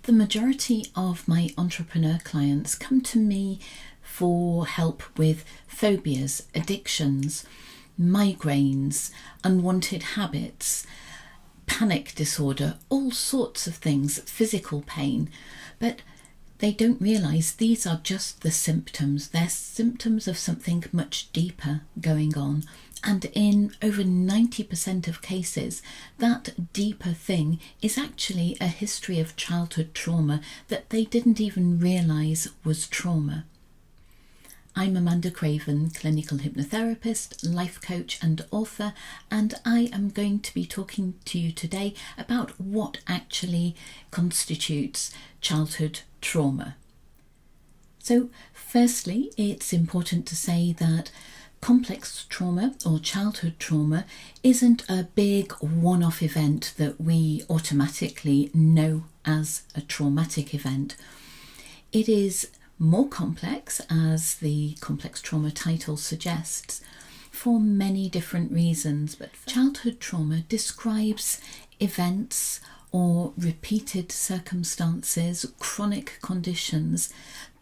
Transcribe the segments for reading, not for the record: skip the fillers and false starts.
The majority of my entrepreneur clients come to me for help with phobias, addictions, migraines, unwanted habits, panic disorder, all sorts of things, physical pain. But they don't realise these are just the symptoms. They're symptoms of something much deeper going on. And in over 90% of cases, that deeper thing is actually a history of childhood trauma that they didn't even realise was trauma. I'm Amanda Craven, clinical hypnotherapist, life coach and author, and I am going to be talking to you today about what actually constitutes childhood trauma. So firstly, it's important to say that complex trauma or childhood trauma isn't a big one-off event that we automatically know as a traumatic event. It is more complex, as the complex trauma title suggests, for many different reasons. But childhood trauma describes events or repeated circumstances, chronic conditions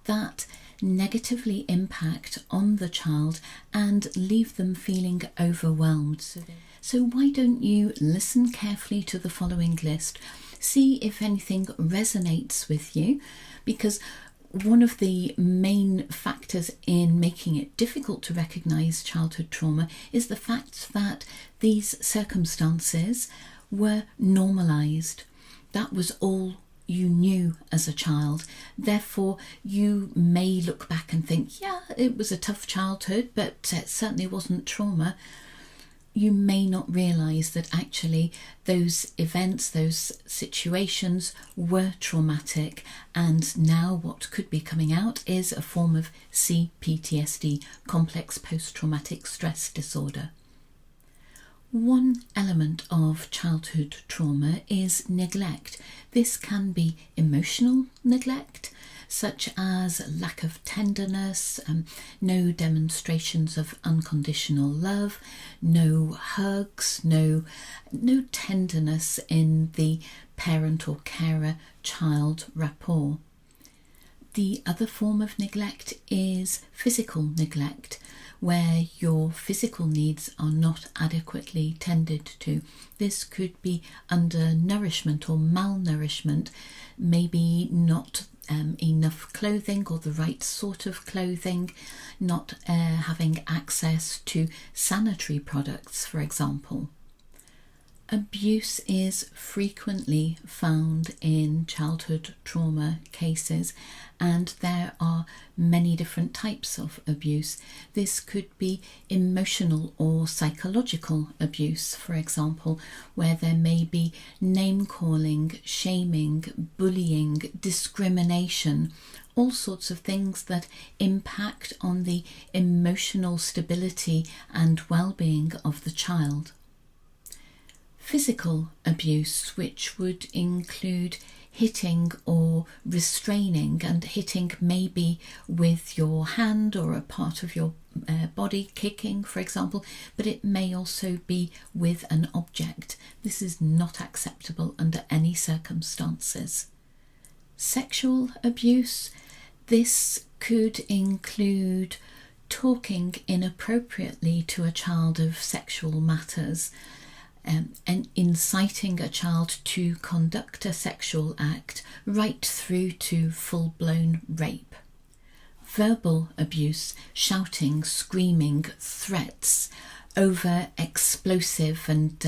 that negatively impact on the child and leave them feeling overwhelmed. So why don't you listen carefully to the following list, see if anything resonates with you, because one of the main factors in making it difficult to recognise childhood trauma is the fact that these circumstances were normalised. That was all you knew as a child. Therefore, you may look back and think, yeah, it was a tough childhood, but it certainly wasn't trauma. You may not realise that actually those events, those situations were traumatic, and now what could be coming out is a form of C-PTSD, complex post-traumatic stress disorder. One element of childhood trauma is neglect. This can be emotional neglect, such as lack of tenderness, no demonstrations of unconditional love, no hugs, no tenderness in the parent or carer-child rapport. The other form of neglect is physical neglect, where your physical needs are not adequately tended to. This could be undernourishment or malnourishment, maybe not enough clothing or the right sort of clothing, not having access to sanitary products, for example. Abuse is frequently found in childhood trauma cases, and there are many different types of abuse. This could be emotional or psychological abuse, for example, where there may be name-calling, shaming, bullying, discrimination, all sorts of things that impact on the emotional stability and well-being of the child. Physical abuse, which would include hitting or restraining, and hitting maybe with your hand or a part of your body, kicking for example, but it may also be with an object. This is not acceptable under any circumstances. Sexual abuse, this could include talking inappropriately to a child of sexual matters, and inciting a child to conduct a sexual act, right through to full-blown rape. Verbal abuse, shouting, screaming, threats, over explosive and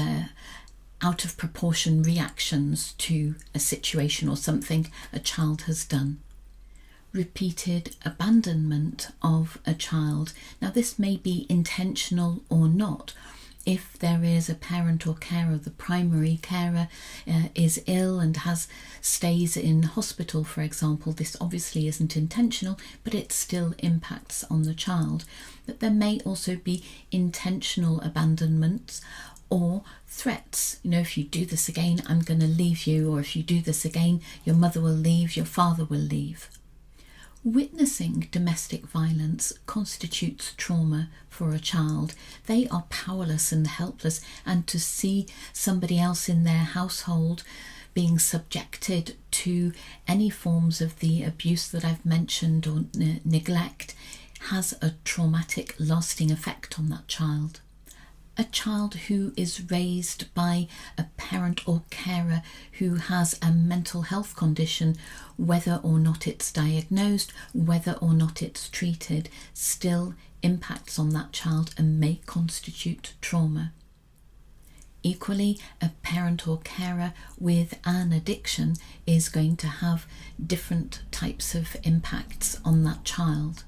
out of proportion reactions to a situation or something a child has done. Repeated abandonment of a child. Now this may be intentional or not. If there is a parent or carer, the primary carer is ill and stays in hospital, for example, this obviously isn't intentional, but it still impacts on the child. But there may also be intentional abandonments or threats. If you do this again, I'm going to leave you, or if you do this again, your mother will leave, your father will leave. Witnessing domestic violence constitutes trauma for a child. They are powerless and helpless, and to see somebody else in their household being subjected to any forms of the abuse that I've mentioned or neglect has a traumatic, lasting effect on that child. A child who is raised by a parent or carer who has a mental health condition, whether or not it's diagnosed, whether or not it's treated, still impacts on that child and may constitute trauma. Equally, a parent or carer with an addiction is going to have different types of impacts on that child.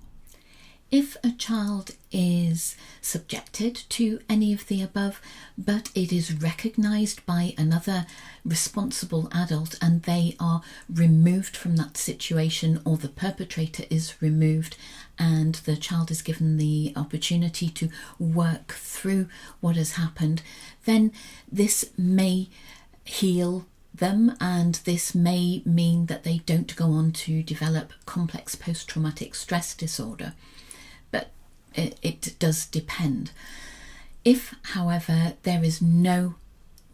If a child is subjected to any of the above, but it is recognised by another responsible adult and they are removed from that situation, or the perpetrator is removed and the child is given the opportunity to work through what has happened, then this may heal them, and this may mean that they don't go on to develop complex post-traumatic stress disorder. But it does depend. If, however, there is no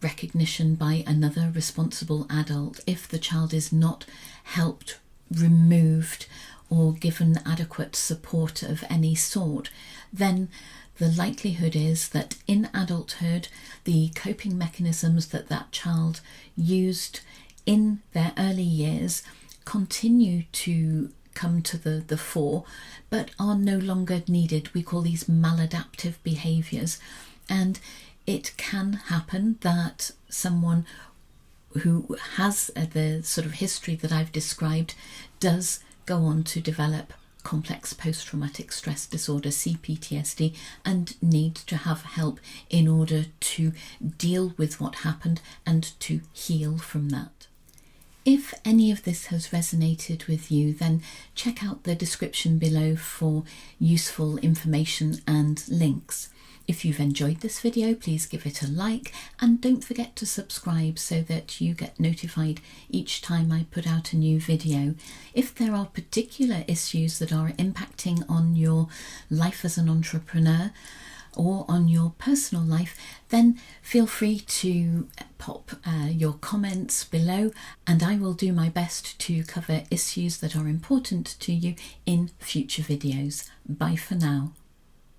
recognition by another responsible adult, if the child is not helped, removed, or given adequate support of any sort, then the likelihood is that in adulthood, the coping mechanisms that that child used in their early years continue to come to the fore, but are no longer needed. We call these maladaptive behaviours, and it can happen that someone who has the sort of history that I've described does go on to develop complex post-traumatic stress disorder, C-PTSD, and need to have help in order to deal with what happened and to heal from that. If any of this has resonated with you, then check out the description below for useful information and links. If you've enjoyed this video, please give it a like, and don't forget to subscribe so that you get notified each time I put out a new video. If there are particular issues that are impacting on your life as an entrepreneur or on your personal life, then feel free to pop your comments below, and I will do my best to cover issues that are important to you in future videos. Bye for now.